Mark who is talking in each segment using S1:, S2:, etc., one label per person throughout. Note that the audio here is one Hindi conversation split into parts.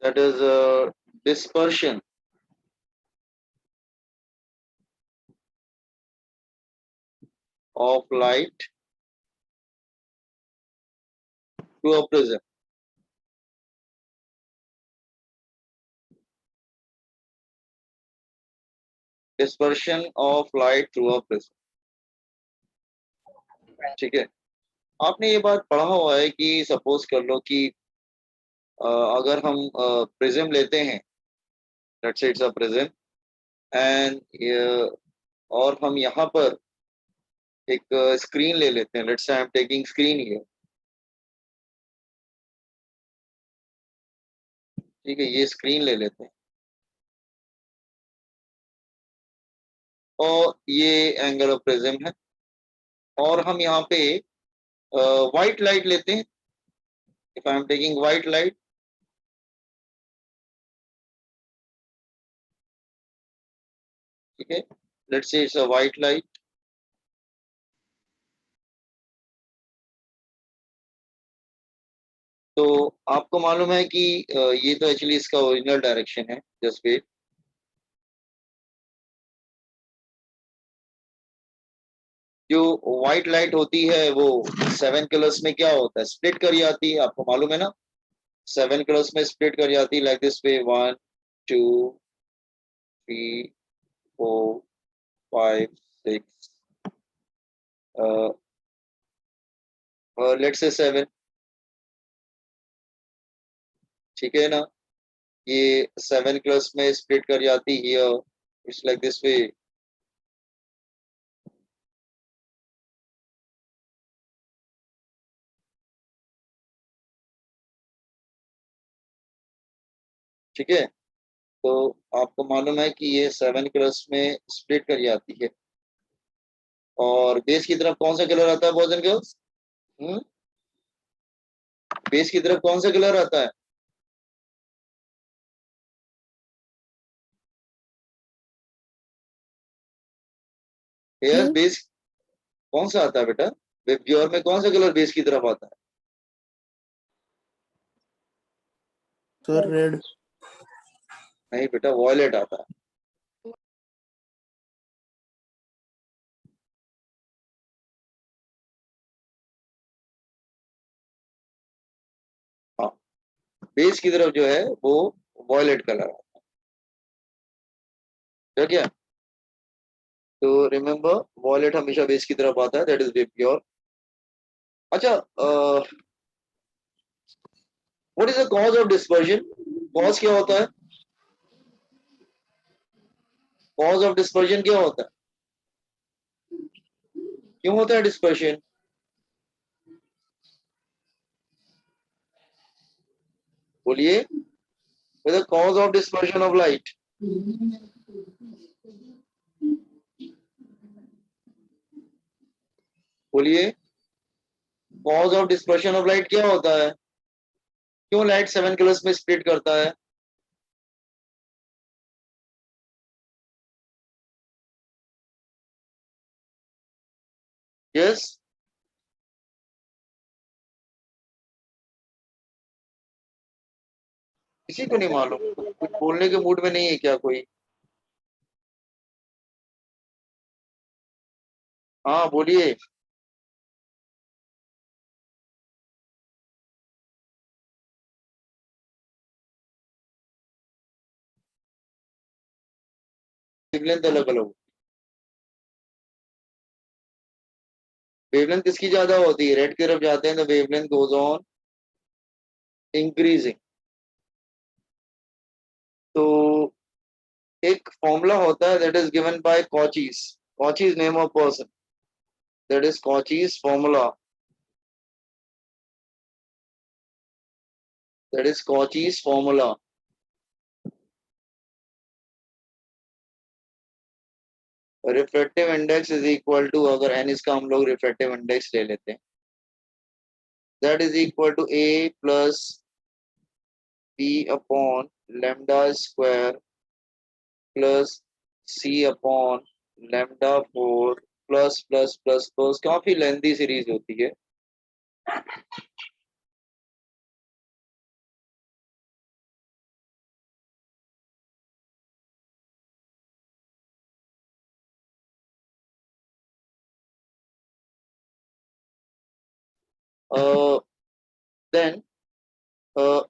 S1: that is dispersion of light to a prism. Dispersion of light through a prism. ठीक है, आपने ये बात पढ़ा हुआ है कि सपोज कर लो कि अगर हम प्रिज्म लेते हैं, let's say it's a prism and और हम यहाँ पर एक स्क्रीन ले लेते हैं, let's say I am taking screen here, ठीक है, ये स्क्रीन ले लेते हैं और ये एंगल ऑफ प्रिज्म है और हम यहाँ पे व्हाइट लाइट लेते हैं, if I am taking white light, ठीक है, let's say it's a white light, तो आपको मालूम है कि ये तो एक्चुअली इसका ओरिजिनल डायरेक्शन है, जस्ट वेट, जो व्हाइट लाइट होती है वो 7 कलर्स में क्या होता है, स्प्लिट कर जाती है, आपको मालूम है ना, 7 कलर्स में स्प्लिट कर जाती है, like this way 1 2 3 4 5 6 let's say 7, ठीक है ना, ये 7 कलर्स में स्प्लिट कर जाती है, इट्स लाइक दिस वे, ठीक है, तो आपको मालूम है कि ये 7 कलर्स में स्प्लिट कर जाती है और बेस की तरफ कौन सा कलर आता है बॉयज एंड गर्ल्स, बेस की तरफ कौन सा कलर आता है, हेयर बेस कौन सा आता है बेटा, वेब में कौन सा कलर बेस की तरफ आता है,
S2: तो रेड,
S1: नहीं बेटा वॉयलेट आता है, हाँ, बेस की तरफ जो है वो वॉयलेट कलर आता है, क्या, तो रिमेम्बर वॉयलेट हमेशा बेस की तरफ आता है, दैट इज वेब प्योर। अच्छा, what is the cause of dispersion, cause क्या होता है, कॉज ऑफ डिस्पर्जन क्या होता है, क्यों होता है डिस्पर्शन, बोलिए, the cause of dispersion of light, बोलिए, cause of dispersion of light क्या होता है, क्यों लाइट 7 कलर्स में स्प्लिट करता है, यस, किसी को नहीं मालूम, कुछ बोलने के मूड में नहीं है क्या कोई, हाँ बोलिए, वेवलेंथ अलग अलग, वेवलेंथ किसकी ज्यादा होती है, रेड की तरफ जाते हैं तो वेवलेंथ गोज ऑन इंक्रीजिंग, तो एक फॉर्मूला होता है that is given by Cauchy's, Cauchy's name of person, that is Cauchy's formula, that is Cauchy's formula, refractive index is equal to, अगर एन इसका हम लोग रिफ्रैक्टिव इंडेक्स ले लेते हैं, that is equal to A plus B upon lambda square plus C upon lambda 4 plus plus plus plus, काफी लेंथी सीरीज होती है, देन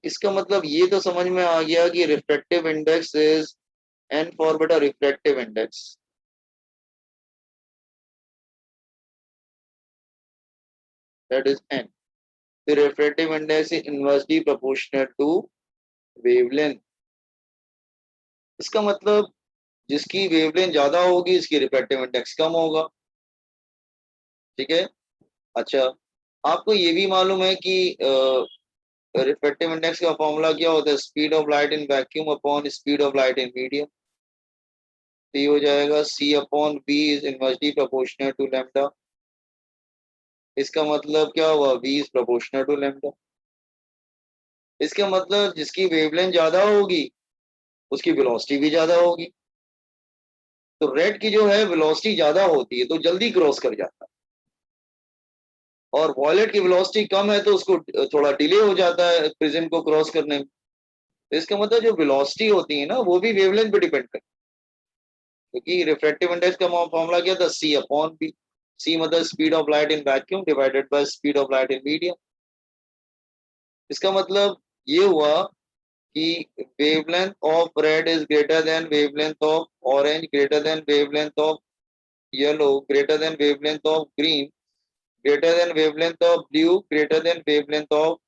S1: इसका मतलब ये तो समझ में आ गया कि refractive index is N for बेटा refractive index, that is N. The refractive index is inversely proportional to wavelength। इसका मतलब जिसकी वेवलेंथ ज्यादा होगी इसकी रिफ्रैक्टिव इंडेक्स कम होगा, ठीक है। अच्छा, आपको ये भी मालूम है कि रिफ्रैक्टिव इंडेक्स का फॉर्मूला क्या होता है, speed of light in vacuum upon speed of light in medium. तो ये हो जाएगा C upon B is inversely proportional to lambda. इसका मतलब क्या हुआ, V is proportional to lambda. इसका मतलब जिसकी वेवलेंथ ज्यादा होगी उसकी वेलोसिटी भी ज्यादा होगी। तो रेड की जो है वेलोसिटी ज्यादा होती है तो जल्दी क्रॉस कर जाता है, और वॉयलेट की वेलोसिटी कम है तो उसको थोड़ा डिले हो जाता है प्रिज्म को क्रॉस करने में। तो इसका मतलब जो वेलोसिटी होती है ना वो भी वेवलेंथ पे डिपेंड करती है, क्योंकि रिफ्रैक्टिव इंडेक्स का फॉर्मूला क्या था, C अपॉन B। C मतलब speed of light in vacuum divided by speed of light in medium. इसका मतलब ये हुआ कि wavelength of red is greater than wavelength of orange, greater than wavelength of yellow, greater than wavelength of green, greater than wavelength of blue, greater than wavelength of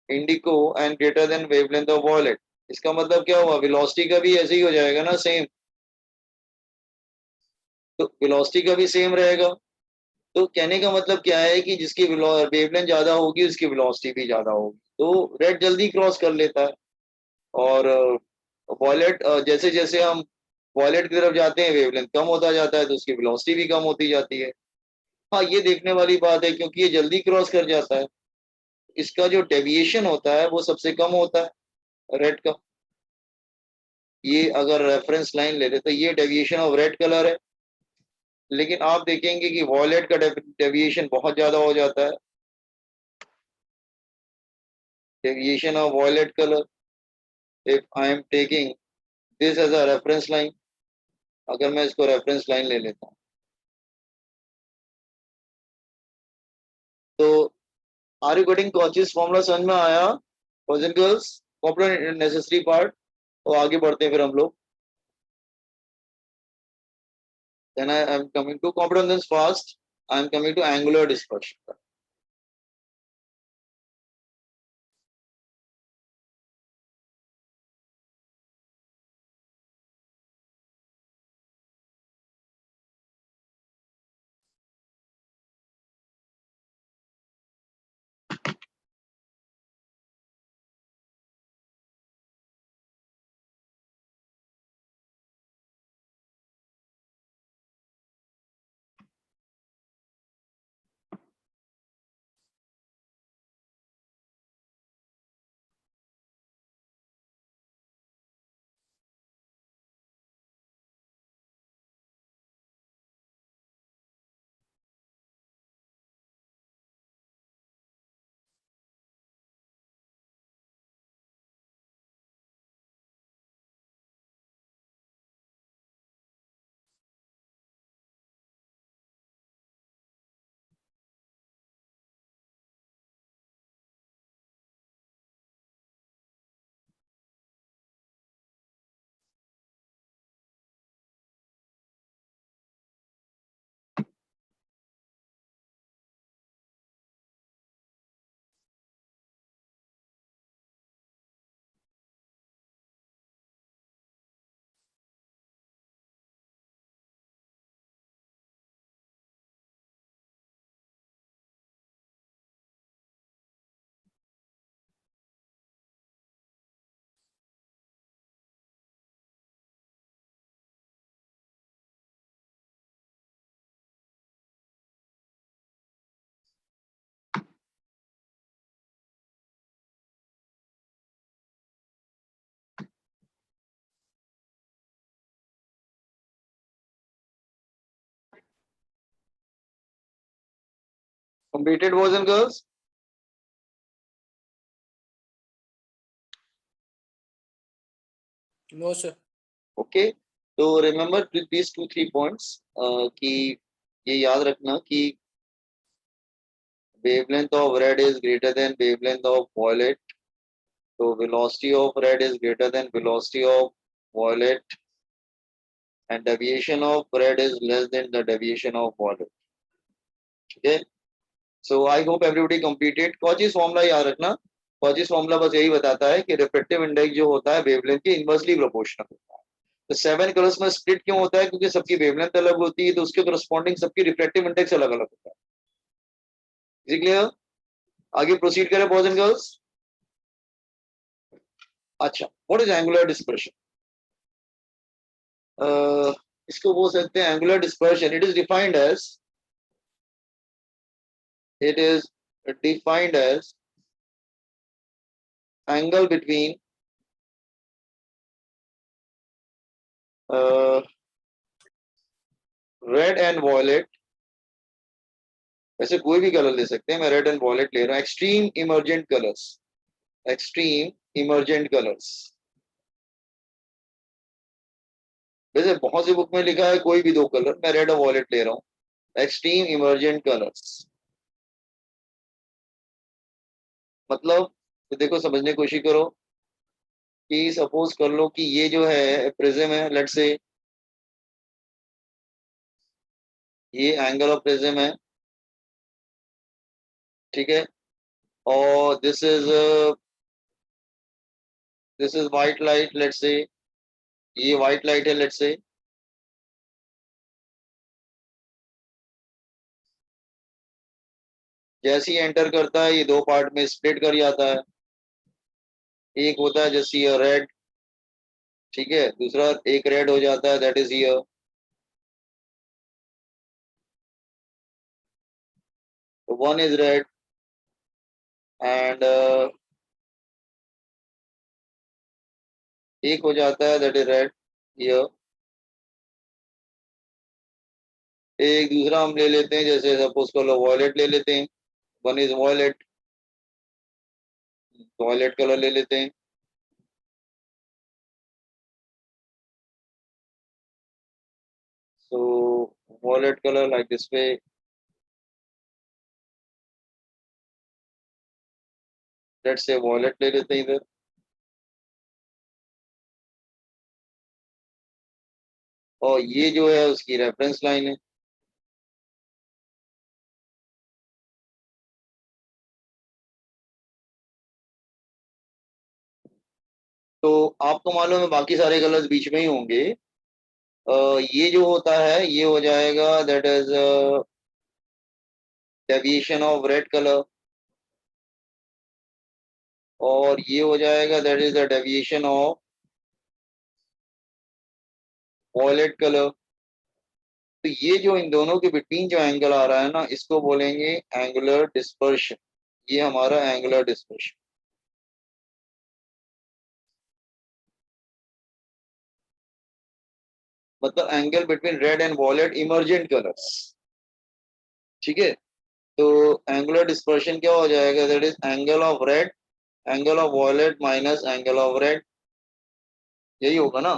S1: indigo and greater than wavelength of violet। इसका मतलब क्या हुआ, वेलोसिटी का भी ऐसे ही हो जाएगा ना, सेम। तो वेलोसिटी का भी सेम रहेगा। तो कहने का मतलब क्या है कि जिसकी वेवलेंथ ज्यादा होगी उसकी वेलोसिटी भी ज्यादा होगी, तो रेड जल्दी क्रॉस कर लेता है। और वॉयलेट जैसे जैसे हम वॉयलेट की तरफ जाते हैं वेवलेंथ कम होता जाता है तो उसकी वेलोसिटी भी कम होती जाती है। हाँ, ये देखने वाली बात है क्योंकि ये जल्दी क्रॉस कर जाता है, इसका जो डेविएशन होता है वो सबसे कम होता है रेड का। ये अगर रेफरेंस लाइन ले ले तो ये डेविएशन ऑफ रेड कलर है, लेकिन आप देखेंगे कि वॉयलेट का डेविएशन बहुत ज्यादा हो जाता है, deviation of violet colour. If I am taking this as a reference line, अगर मैं इसको रेफरेंस लाइन ले लेता हूँ तो are you getting conscious formula समझ में आया boys and girls, component necessary part. तो आगे बढ़ते हैं फिर हम लोग। Then I am coming to competence fast. I am coming to angular dispersion. Completed boys and girls.
S2: No, sir.
S1: Okay. So remember these 2-3 points कि ये याद रखना कि wavelength of red is greater than wavelength of violet, so velocity of red is greater than velocity of violet, and deviation of red is less than the deviation of violet. Okay, so I hope everybody completed. Cauchy's formula याद रखना. कॉचीज फॉर्मूला बस यही बताता है कि रिफ्लेक्टिव इंडेक्स जो होता है वेवलेंथ के इनवर्सली प्रोपोर्शनल होता है. तो 7 कलर्स में स्प्लिट क्यों होता है? क्योंकि सबकी वेवलेंथ अलग होती है, तो उसके करस्पॉन्डिंग सबकी रिफ्लेक्टिव इंडेक्स अलग अलग होता है. Is clear? आगे प्रोसीड करें बॉयज एंड गर्ल्स. अच्छा, व्हाट इज एंगुलर डिस्पर्शन? इसको बोल सकते हैं angular dispersion. It is defined as angle between red and violet. वैसे कोई भी कलर ले सकते हैं, मैं रेड एंड वॉयलेट ले रहा हूँ. Extreme emergent colours, extreme emergent colours. वैसे बहुत सी बुक में लिखा है कोई भी दो कलर, मैं रेड और वॉयलेट ले रहा हूँ. एक्सट्रीम इमर्जेंट कलर्स मतलब, तो देखो समझने की कोशिश करो कि सपोज कर लो कि ये जो है प्रिज्म है, लेट्स से ये एंगल ऑफ प्रिज्म है, ठीक है, और this is white light, let's say ये व्हाइट लाइट है, लेट्स से. जैसे ही एंटर करता है ये दो पार्ट में स्प्लिट कर जाता है. एक होता है जैसे ये रेड, ठीक है, दूसरा एक रेड हो जाता है, that is here. One is red and एक हो जाता है, दैट इज रेड हियर. एक दूसरा हम ले लेते हैं, जैसे सपोज कर लो वॉयलेट ले लेते हैं. One is violet, violet colour ले लेते हैं. So violet colour like this way. Let's say violet ले लेते हैं इधर. और ये जो है उसकी रेफरेंस लाइन है. तो आपको मालूम है बाकी सारे कलर्स बीच में ही होंगे. ये जो होता है ये हो जाएगा, that is deviation of red colour, और ये हो जाएगा that is the deviation of violet colour. तो ये जो इन दोनों के बिटवीन जो एंगल आ रहा है ना, इसको बोलेंगे एंगुलर डिस्पर्शन. ये हमारा एंगुलर डिस्पर्शन. मतलब angle between red and violet emergent colours, ठीक है. तो एंगुलर डिस्पर्शन क्या हो जाएगा? That is angle of red, angle of violet minus angle of red. यही होगा ना.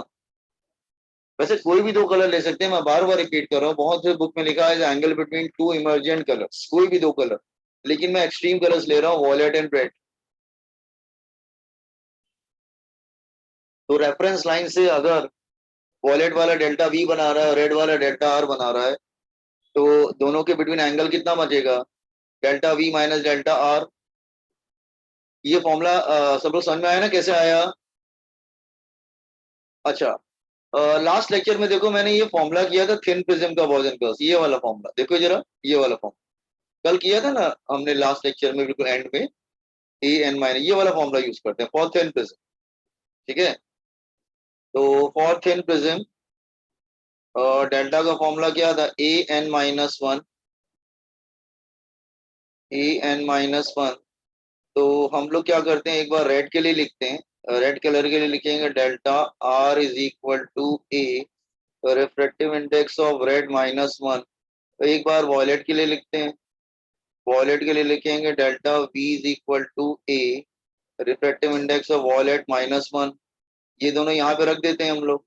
S1: वैसे कोई भी दो कलर ले सकते हैं, मैं बार बार रिपीट कर रहा हूँ. बहुत से बुक में लिखा है angle between two emergent colours, कोई भी दो कलर, लेकिन मैं एक्सट्रीम कलर्स ले रहा हूँ, वॉयलेट एंड रेड. तो रेफरेंस लाइन से अगर वॉयलेट वाला डेल्टा वी बना रहा है और रेड वाला डेल्टा आर बना रहा है, तो दोनों के बिटवीन एंगल कितना बचेगा? Delta we minus delta R. ये फॉर्मूला सब लोग समझ में आया ना, कैसे आया? अच्छा, लास्ट लेक्चर में देखो मैंने ये फॉर्मूला किया था थिन प्रिज्म का वर्जन का, ये वाला फॉर्मूला देखो जरा, ये वाला फॉर्मूला कल किया था ना हमने लास्ट लेक्चर में, बिल्कुल एंड में. ए एन माइनस ये वाला फॉर्मूला यूज करते हैं फॉर थिन प्रिज्म, ठीक है. तो फॉर थिन प्रिज्म डेल्टा का फॉर्मूला क्या था? A N minus one, A N minus one. तो हम लोग क्या करते हैं, एक बार रेड के लिए लिखते हैं. रेड कलर के लिए लिखेंगे delta R is equal to A refractive index of red minus one. तो एक बार वॉयलेट के लिए लिखते हैं. वॉयलेट के लिए लिखेंगे delta V is equal to A refractive index of violet minus one. ये दोनों यहाँ पे रख देते हैं हम लोग.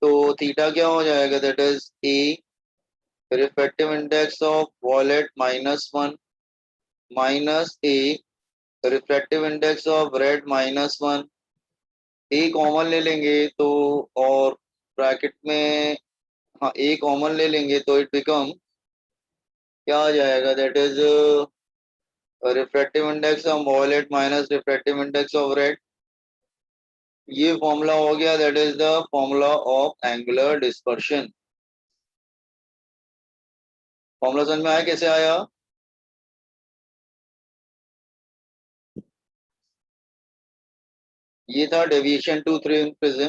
S1: तो थीटा क्या हो जाएगा? That is A refractive index of violet minus one minus A, refractive index of red -1, A common ले लेंगे तो, और ब्रैकेट में हाँ ए कॉमन ले लेंगे तो इट बिकम क्या आ जाएगा, that is refractive index of violet minus refractive index of red. ये फॉर्मूला हो गया, that is the formula of angular dispersion. Formula समझ में आया कैसे आया? ये था डेविएशन टू थ्री प्रिज्म,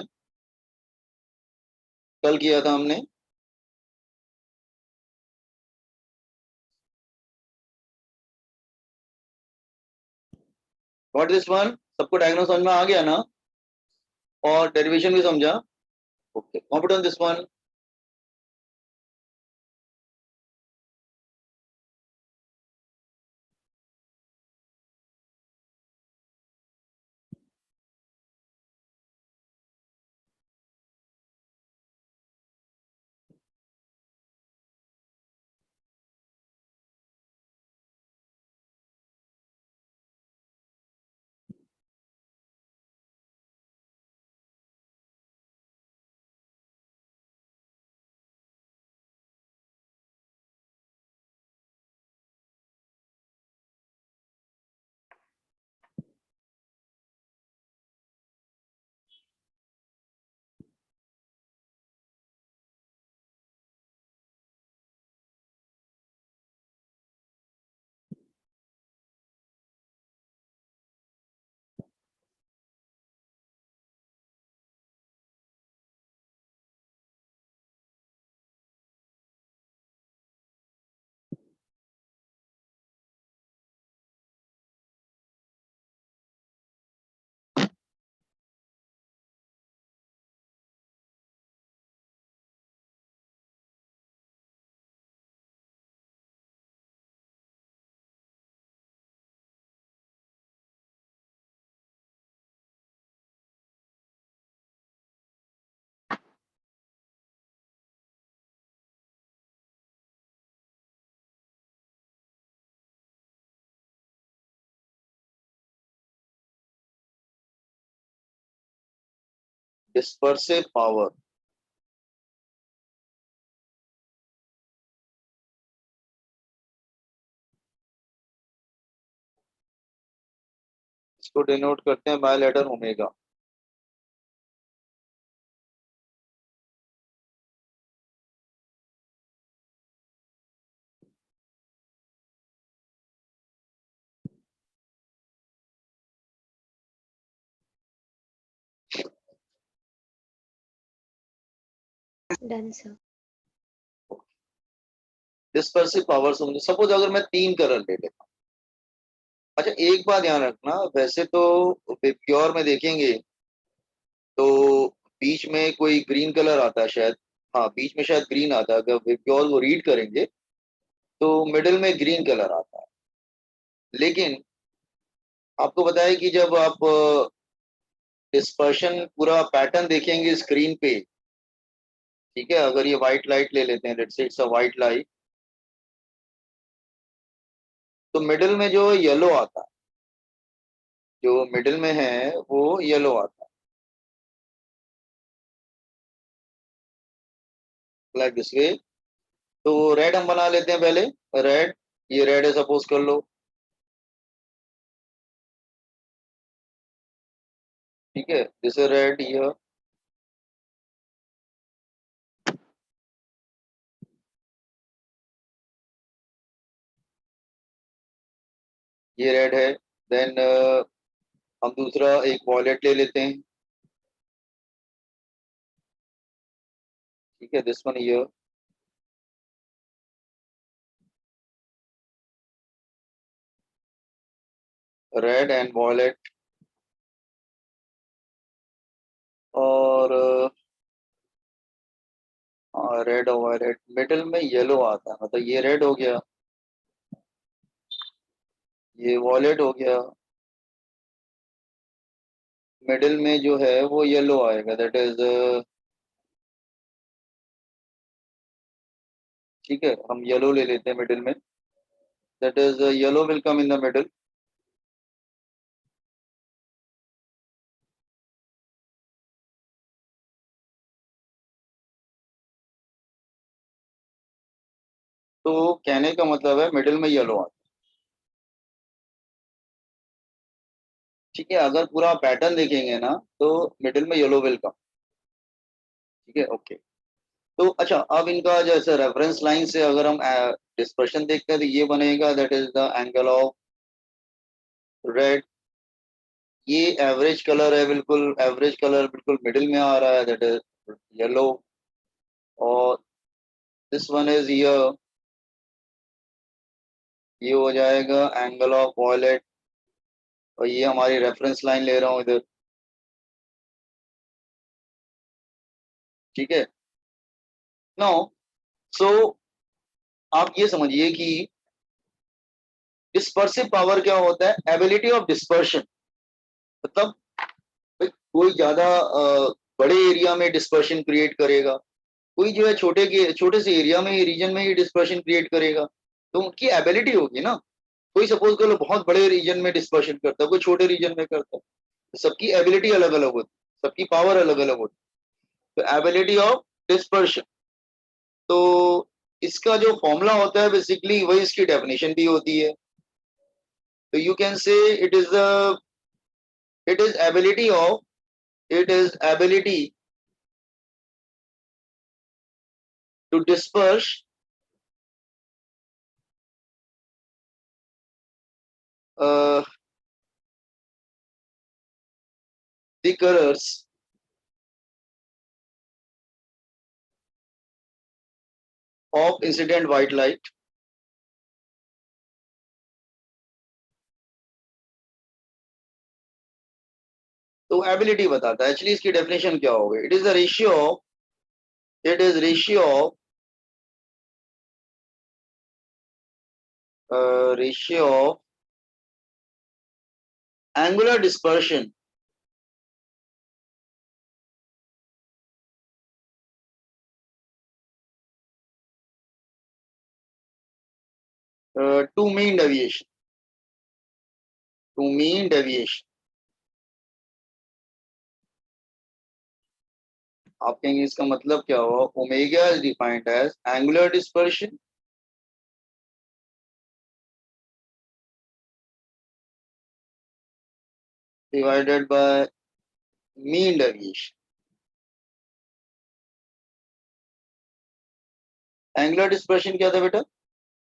S1: कल किया था हमने। व्हाट दिस वन, सबको डायग्राम समझ में आ गया ना, और डेरिवेशन भी समझा? Okay, competent this one. Dispersive power, इसको डिनोट करते हैं by letter omega.
S3: Done sir.
S1: Dispersive power समझो, सपोज अगर मैं 3 कलर ले लेता हूँ। अच्छा एक बात ध्यान रखना, वैसे तो प्योर में देखेंगे तो बीच में कोई ग्रीन कलर आता है शायद, हाँ बीच में शायद ग्रीन आता है, अगर प्योर वो रीड करेंगे तो मिडिल में ग्रीन कलर आता है। लेकिन आपको बताया कि जब आप डिस्पर्शन पूरा पैटर्न देखेंगे स्क्रीन पे, ठीक है, अगर ये व्हाइट लाइट ले लेते हैं, let's say it's a white light, तो मिडिल में जो येलो आता है, जो मिडिल में है वो येलो आता है, लाइक दिस वे। तो रेड हम बना लेते हैं पहले, रेड, ये रेड है सपोज कर लो, ठीक है, दिस इज रेड ये, ये रेड है। देन हम दूसरा एक वॉयलेट ले लेते हैं, ठीक है, दिस वन ये, रेड एंड वॉयलेट। और रेड और वॉयलेट, मिडिल में येलो आता है, मतलब ये रेड हो गया, ये वॉयलेट हो गया, मिडिल में जो है वो येलो आएगा, दैट इज ठीक है, हम येलो ले लेते हैं मिडिल में, that is yellow will come in the middle. तो कहने का मतलब है मिडिल में येलो आता है, ठीक है। अगर पूरा पैटर्न देखेंगे ना तो मिडिल में येलो विल कम, ठीक है, ओके। तो अच्छा, अब इनका जैसे रेफरेंस लाइन से अगर हम डिस्पर्शन देखते हैं तो ये बनेगा, that is the angle of red. ये एवरेज कलर है, बिल्कुल एवरेज कलर बिल्कुल मिडिल में आ रहा है, दैट इज येलो। और दिस वन इज ये हो जाएगा एंगल ऑफ वॉयलेट, और ये हमारी रेफरेंस लाइन ले रहा हूँ इधर, ठीक है। नाउ सो आप ये समझिए कि डिस्पर्सिव पावर क्या होता है, एबिलिटी ऑफ डिस्पर्शन। मतलब भाई कोई ज्यादा बड़े एरिया में डिस्पर्शन क्रिएट करेगा, कोई जो है छोटे से एरिया में ही, रीजन में ही डिस्पर्शन क्रिएट करेगा, तो उनकी एबिलिटी होगी ना। कोई सपोज कर लो बहुत बड़े रीजन में डिस्पर्शन करता है, कोई छोटे रीजन में करता है, तो सबकी एबिलिटी अलग अलग होती है, सबकी पावर अलग अलग होती है। तो एबिलिटी ऑफ डिस्पर्शन, तो इसका जो फॉर्मूला होता है बेसिकली वही इसकी डेफिनेशन भी होती है। तो you can say it is ability to disperse the colors of incident white light. तो एबिलिटी बताता है, एक्चुअली इसकी डेफिनेशन क्या होगी, it is the ratio of angular dispersion to mean deviation, आप कहेंगे इसका मतलब क्या हुआ, omega is defined as angular dispersion divided by mean deviation. Angular dispersion क्या था बेटा,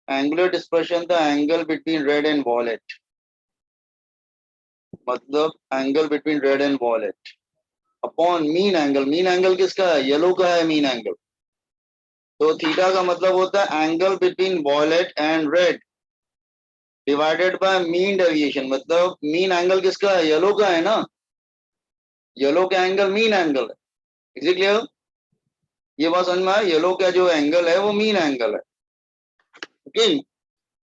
S1: एंगुलर डिस्पर्शन था angle between red and violet, मतलब angle between red and wallet upon mean angle. Mean angle किसका है, येलो का है मीन एंगल। तो थीटा का मतलब होता है angle between wallet and red divided by mean deviation, मतलब मीन एंगल किसका है, येलो का है ना, येलो का एंगल मीन एंगल है। इज इट क्लियर, ये बात समझ में आया, येलो का जो एंगल है वो मीन एंगल है, ओके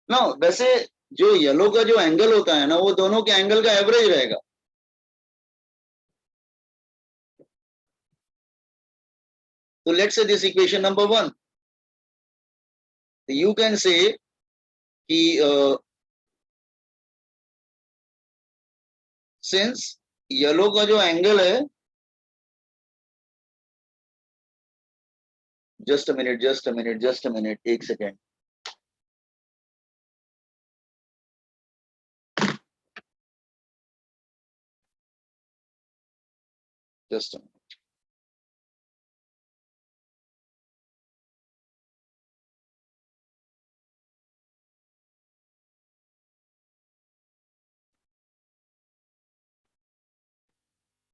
S1: ना। वैसे जो येलो का जो एंगल होता है ना वो दोनों के एंगल का एवरेज रहेगा। तो let's say this equation number 1, you can से कि सिंस येलो का जो एंगल है, जस्ट अ मिनट, एक सेकेंड, जस्ट अ मिनट।